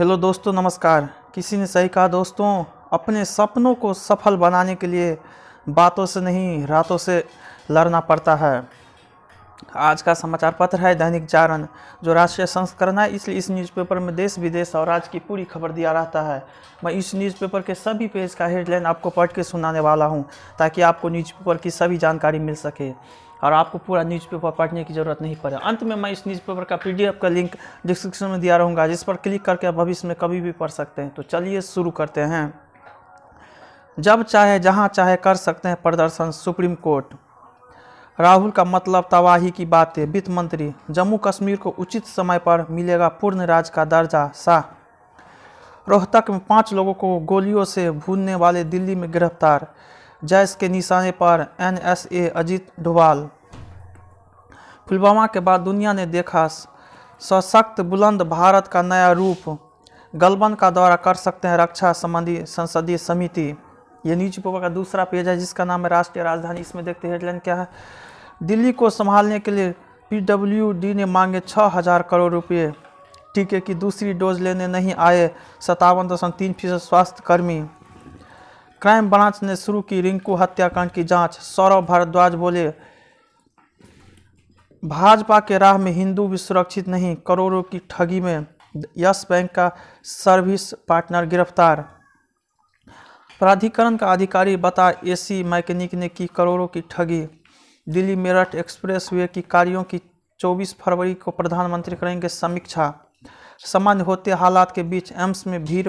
Hello दोस्तों, नमस्कार। किसी ने सही कहा दोस्तों, अपने सपनों को सफल बनाने के लिए बातों से नहीं रातों से लड़ना पड़ता है। आज का समाचार पत्र है दैनिक जागरण, जो राष्ट्रीय संस्करण है, इसलिए इस न्यूज़पेपर में देश विदेश और राज्य की पूरी खबर दिया रहता है। मैं इस न्यूज़पेपर के सभी पेज का हेडलाइन आपको पढ़ के सुनाने वाला हूं, ताकि आपको न्यूज़पेपर की सभी जानकारी मिल सके और आपको पूरा न्यूज़पेपर पढ़ने की ज़रूरत नहीं पड़े। अंत में मैं इस न्यूज़पेपर का PDF का लिंक डिस्क्रिप्शन में दिया रहूँगा, जिस पर क्लिक करके आप भविष्य में कभी भी पढ़ सकते हैं। तो चलिए शुरू करते हैं। जब चाहे जहां चाहे कर सकते हैं प्रदर्शन, सुप्रीम कोर्ट। राहुल का मतलब तबाही की बातें, वित्त मंत्री। जम्मू कश्मीर को उचित समय पर मिलेगा पूर्ण राज्य का दर्जा, शाह। रोहतक में 5 लोगों को गोलियों से भूनने वाले दिल्ली में गिरफ्तार, जैश के निशाने पर NSA, अजीत डोभाल। पुलवामा के बाद दुनिया ने देखा सशक्त बुलंद भारत का नया रूप, गलबन का दौरा कर सकते हैं रक्षा संबंधी संसदीय समिति। ये न्यूज़पेपर का दूसरा पेज है, जिसका नाम है राष्ट्रीय राजधानी। इसमें देखते हैं हेडलाइन क्या है। दिल्ली को संभालने के लिए PWD ने मांगे 6,000 करोड़ रुपये। टीके की दूसरी डोज लेने नहीं आए 57.3% स्वास्थ्य कर्मी। क्राइम ब्रांच ने शुरू की रिंकू हत्याकांड की जांच। सौरभ भारद्वाज बोले, भाजपा के राह में हिंदू भी सुरक्षित नहीं, करोड़ों की ठगी में यस बैंक का सर्विस पार्टनर गिरफ्तार। प्राधिकरण का अधिकारी बता AC मैकेनिक ने की करोड़ों की ठगी। दिल्ली मेरठ एक्सप्रेसवे की कार्यों की 24 फरवरी को प्रधानमंत्री करेंगे समीक्षा। सामान्य होते हालात के बीच एम्स में भीड़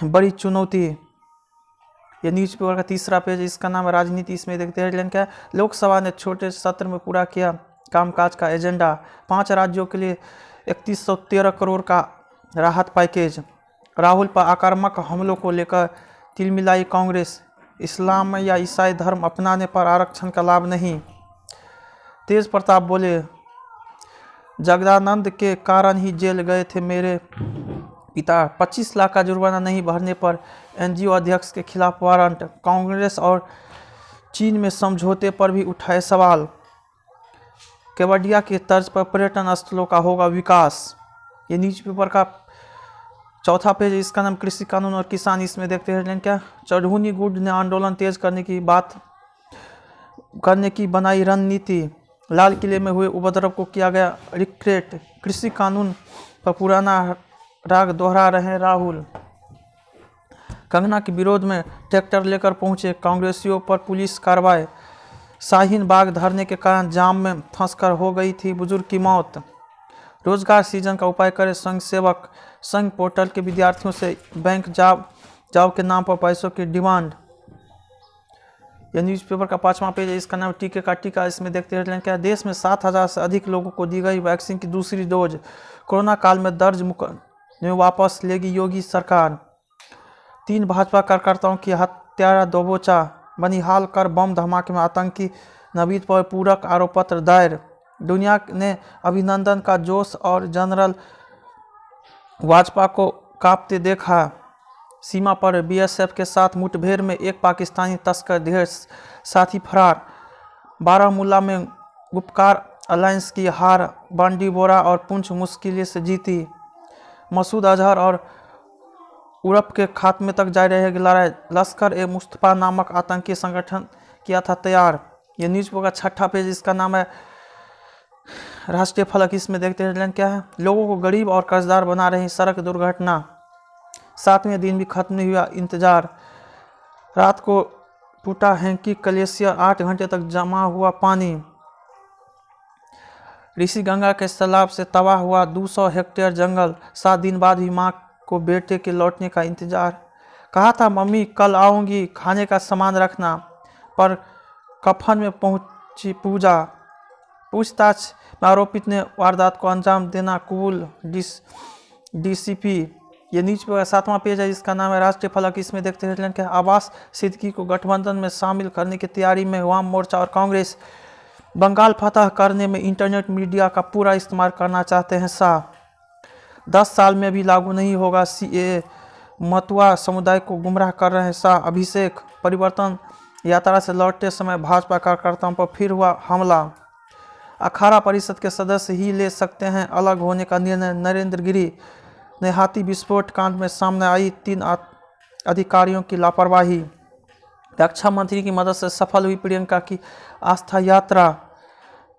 बड़ी चुनौती। यह न्यूज़पेपर का तीसरा पेज, इसका नाम है राजनीति। इसमें देखते हैं हेडलाइन क्या है। लोकसभा ने छोटे सत्र में पूरा किया कामकाज का एजेंडा। 5 राज्यों के लिए 3113 करोड़ का राहत पैकेज। राहुल पर आक्रामक हमलों को लेकर तिलमिलाई कांग्रेस। इस्लाम या ईसाई धर्म अपनाने पर आरक्षण का लाभ नहीं। तेज प्रताप बोले, जगदानंद के कारण ही जेल गए थे मेरे पिता। 25 लाख का जुर्माना नहीं भरने पर NGO अध्यक्ष के खिलाफ वारंट। कांग्रेस और चीन में समझौते पर भी उठाए सवाल। केवडिया के तर्ज पर पर्यटन स्थलों का होगा विकास। ये न्यूज़पेपर का चौथा पेज, इसका नाम कृषि कानून और किसान। इसमें देखते हैं क्या। चढ़ूनी गुट ने आंदोलन तेज करने की बनाई रणनीति। लाल किले में हुए उपद्रव को किया गया रिक्रेट। कृषि कानून पर पुराना राग दोहरा रहे राहुल। कंगना के विरोध में ट्रैक्टर लेकर पहुंचे कांग्रेसियों पर पुलिस कार्रवाई। शाहीन बाग धरने के कारण जाम में फंसकर हो गई थी बुजुर्ग की मौत। रोजगार सृजन का उपाय करे संघ सेवक। संघ पोर्टल के विद्यार्थियों से बैंक जॉब के नाम पर पैसों की डिमांड। यह न्यूज़पेपर का 5वां पेज है, इसका नाम टीके का टीका। इसमें देखते हैं क्या। देश में 7,000 से अधिक लोगों को दी गई वैक्सीन की दूसरी डोज। कोरोना काल में दर्ज मुकदमे वापस लेगी योगी सरकार। 3 भाजपा कार्यकर्ताओं की हत्या दोबोचा। बनिहाल कर बम धमाके में आतंकी नवीद पर पूरक आरोप पत्र दायर। दुनिया ने अभिनंदन का जोश और जनरल वाजपेयी को कांपते देखा। सीमा पर BSF के साथ मुठभेड़ में एक पाकिस्तानी तस्कर ढेर साथी फरार। बारामूला में गुपकार अलायंस की हार। बांडीपोरा और पुंछ मुश्किल से जीती। मसूद अजहर और उरफ के खात्मे तक जारी रहेगी लड़ाई। लश्कर-ए-मुस्तफा नामक आतंकी संगठन किया था तैयार। यह न्यूज़पेपर का 6ठा पेज, इसका नाम है राष्ट्रीय फलक। इसमें देखते हैं हेडलाइन क्या है। लोगों को गरीब और कर्जदार बना रही सड़क दुर्घटना। 7वें दिन भी खत्म नहीं हुआ इंतजार। रात को टूटा हैंकी ग्लेशियर, 8 घंटे तक जमा हुआ पानी। ऋषि गंगा के सैलाब से तबाह हुआ 200 हेक्टेयर जंगल। 7 दिन बाद भी मां को बेटे के लौटने का इंतजार। कहा था मम्मी कल आऊंगी, खाने का सामान रखना, पर कफन में पहुंची पूजा। पूछताछ में आरोपित ने वारदात को अंजाम देना कबूल। DCP। ये न्यूज़पेपर का 7वां पेज है, इसका नाम है राष्ट्रीय फलक। इसमें देखते हैं क्या। आवास सिद्दीकी को गठबंधन में शामिल करने की तैयारी में वाम मोर्चा और कांग्रेस। बंगाल फतह करने में इंटरनेट मीडिया का पूरा इस्तेमाल करना चाहते हैं शाह। 10 साल में भी लागू नहीं होगा CAA, मतुआ समुदाय को गुमराह कर रहे हैं शाह। अभिषेक। परिवर्तन यात्रा से लौटते समय भाजपा कार्यकर्ताओं पर फिर हुआ हमला। अखाड़ा परिषद के सदस्य ही ले सकते हैं अलग होने का निर्णय, नरेंद्र गिरी। नेहाती विस्फोट कांड में सामने आई 3 अधिकारियों की लापरवाही। रक्षा मंत्री की मदद से सफल हुई प्रियंका की आस्था यात्रा।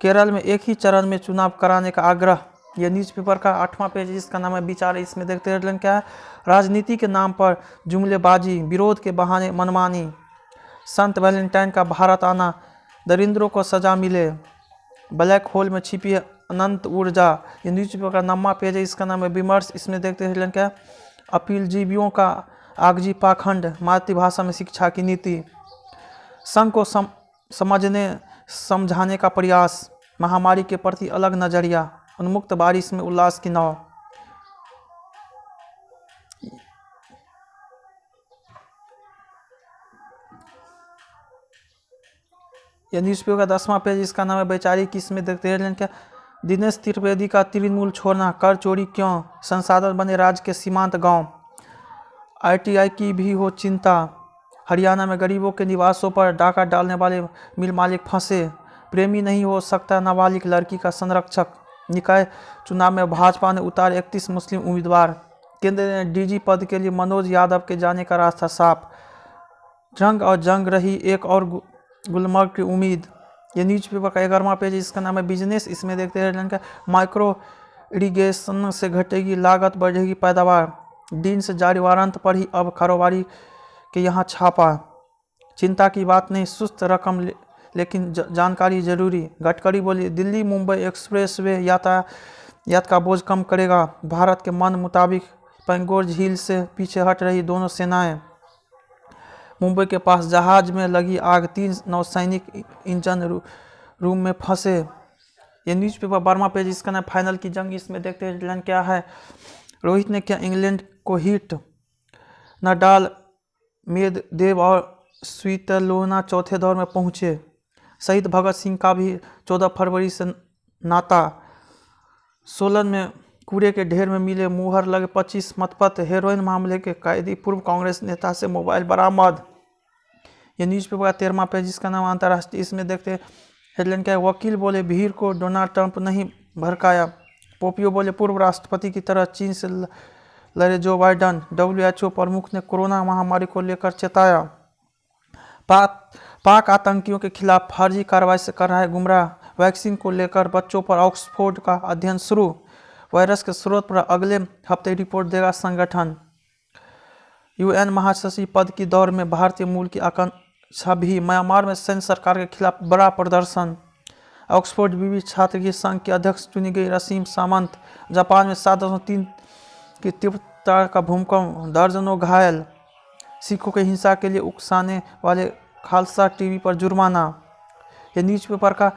केरल में एक ही चरण में चुनाव कराने का आग्रह। यह न्यूज़पेपर का 8वां पेज, इसका नाम है विचार। इसमें देखते हैं क्या है, राजनीति के नाम पर जुमलेबाजी, विरोध के बहाने मनमानी, संत वैलेंटाइन का भारत आना, दरिंद्रों को सजा मिले, ब्लैक होल में छिपी है अनंत ऊर्जा। ये न्यूज़पेपर का 9वां पेज है, इसका नाम है विमर्श। इसमें देखते हैं क्या, अपील जीवियों का आगजी पाखंड, मातृभाषा में शिक्षा की नीति, संघ को समझने समझाने का प्रयास, महामारी के प्रति अलग नजरिया, उन्मुक्त बारिश में उल्लास की नाव। यह न्यूज़पेपर का 10वां पेज, इसका नाम है वैचारिक। इसमें देखते हैं क्या, दिनेश त्रिवेदी का तृणमूल छोड़ना, कर चोरी क्यों, संसाधन बने राज्य के सीमांत गांव, आईटीआई की भी हो चिंता, हरियाणा में गरीबों के निवासों पर डाका डालने वाले मिल मालिक फंसे, प्रेमी नहीं हो सकता नाबालिग लड़की का संरक्षक, निकाय चुनाव में भाजपा ने उतारे 31 मुस्लिम उम्मीदवार, केंद्र ने डीजी पद के लिए मनोज यादव के जाने का रास्ता साफ, जंग और जंग रही एक और गुलमर्ग की उम्मीद। ये न्यूज़पेपर का 11वां पेज, इसका नाम है बिजनेस। इसमें देखते हैं माइक्रो इरिगेशन से घटेगी लागत, बढ़ेगी पैदावार, डीन से जारी वारंट पर ही अब कारोबारी के यहाँ छापा, चिंता की बात नहीं, सुस्त रकम लेकिन जानकारी जरूरी। गडकरी बोली, दिल्ली मुंबई एक्सप्रेसवे यातायात का बोझ कम करेगा, भारत के मन मुताबिक पेंगोर झील से पीछे हट रही दोनों सेनाएं, मुंबई के पास जहाज में लगी आग, 3 नौसैनिक इंजन रूम में फंसे। ये न्यूज़पेपर 12वां पेज, इसका नाम फाइनल की जंग। इसमें देखते हैं हेडलाइन क्या है, रोहित ने किया इंग्लैंड को हिट, नडाल, मेदवेदेव और स्वितलोना चौथे दौर में पहुंचे, शहीद भगत सिंह का भी 14 फरवरी से नाता, सोलन में कूड़े के ढेर में मिले मुहर लगे 25 मतपत्र, हेरोइन मामले के कैदी पूर्व कांग्रेस नेता से मोबाइल बरामद। ये न्यूज़पेपर का 13वां पेज, इसका नाम अंतर्राष्ट्रीय। इसमें देखते हेडलाइन क्या है, वकील बोले भीड़ को डोनाल्ड ट्रंप नहीं भड़काया, पोपियो बोले पूर्व राष्ट्रपति की तरह चीन से लड़े जो बाइडन, WHO प्रमुख ने कोरोना महामारी को लेकर चेताया, पाक आतंकियों के खिलाफ फर्जी कार्रवाई से कर रहा है गुमराह, वैक्सीन को लेकर बच्चों पर ऑक्सफोर्ड का अध्ययन शुरू, वायरस के स्रोत पर अगले हफ्ते रिपोर्ट देगा संगठन, UN महासचिव पद की दौड़ में भारतीय मूल की आकांक्षा भी, म्यांमार में सैन्य सरकार के खिलाफ बड़ा प्रदर्शन, ऑक्सफोर्ड बीवी छात्र की संघ की अध्यक्ष चुनी गई रसीम सामंत, जापान में 7.3 की तीव्रता का भूकंप, दर्जनों घायल, सिखों की हिंसा के लिए उकसाने वाले खालसा टीवी पर जुर्माना। ये न्यूज़पेपर का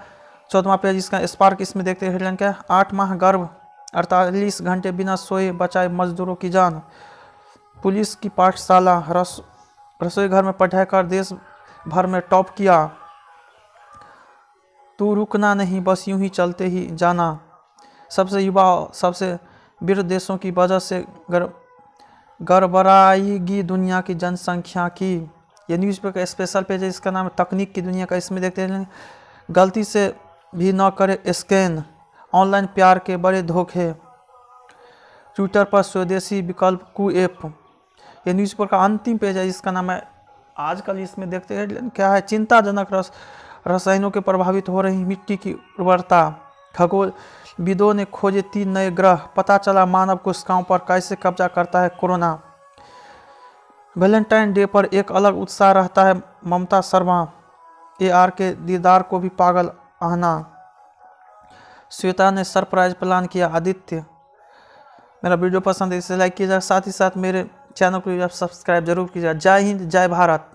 14वां पेज, इसका स्पार्क। इसमें देखते हैं हेडलाइन क्या, 8 माह गर्भ, 48 घंटे बिना सोए बचाए मजदूरों की जान, पुलिस की पाठशाला रसोई घर में पढ़ाई कर देश भर में टॉप किया, तू रुकना नहीं बस यूं ही चलते ही जाना, सबसे युवा सबसे वृद्ध देशों की वजह से गड़बड़ाएगी दुनिया की जनसंख्या की। यह न्यूज़पेपर का स्पेशल पेज है, इसका नाम है तकनीक की दुनिया का। इसमें देखते हैं गलती से भी न करे स्कैन, ऑनलाइन प्यार के बड़े धोखे, ट्विटर पर स्वदेशी विकल्प कू ऐप। यह न्यूज़पेपर का अंतिम पेज है, इसका नाम है आजकल। इसमें देखते हैं क्या है, चिंताजनक रसायनों के प्रभावित हो रही मिट्टी की उर्वरता, खगोलविदों ने खोजे 3 नए ग्रह, पता चला मानव कोशिकाओं पर कैसे कब्जा करता है कोरोना, वैलेंटाइन डे पर एक अलग उत्साह रहता है ममता शर्मा, AR के दीदार को भी पागल आहना, श्वेता ने सरप्राइज प्लान किया आदित्य। मेरा वीडियो पसंद है इसे लाइक कीजिएगा, साथ ही साथ मेरे चैनल को सब्सक्राइब जरूर कीजिएगा। जय हिंद, जय भारत।